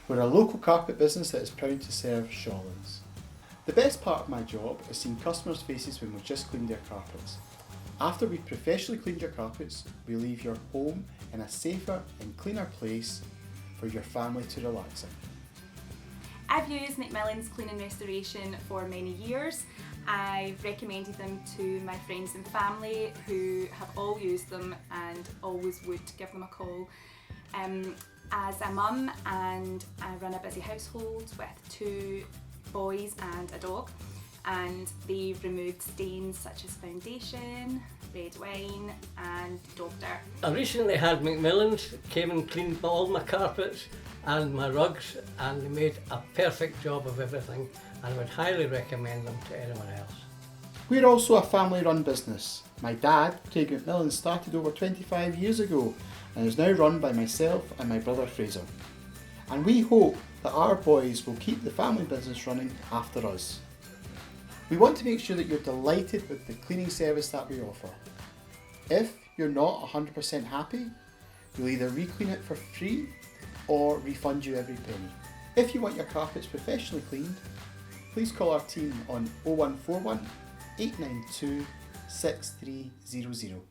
We're a local carpet business that is proud to serve Shawlands. The best part of my job is seeing customers' faces when we've just cleaned their carpets. After we've professionally cleaned your carpets, we leave your home in a safer and cleaner place for your family to relax in. I've used Mcmillans Cleaning Restoration for many years. I've recommended them to my friends and family who have all used them and always would give them a call. As a mum, and I run a busy household with 2 boys and a dog, and they've removed stains such as foundation, red wine and dog dirt. I recently had Mcmillans came and cleaned all my carpets and my rugs, and they made a perfect job of everything, and I would highly recommend them to anyone else. We're also a family-run business. My dad, Craig McMillan, started over 25 years ago and is now run by myself and my brother Fraser. And we hope that our boys will keep the family business running after us. We want to make sure that you're delighted with the cleaning service that we offer. If you're not 100% happy, we'll either re-clean it for free or refund you every penny. If you want your carpets professionally cleaned, please call our team on 0141 892 6300.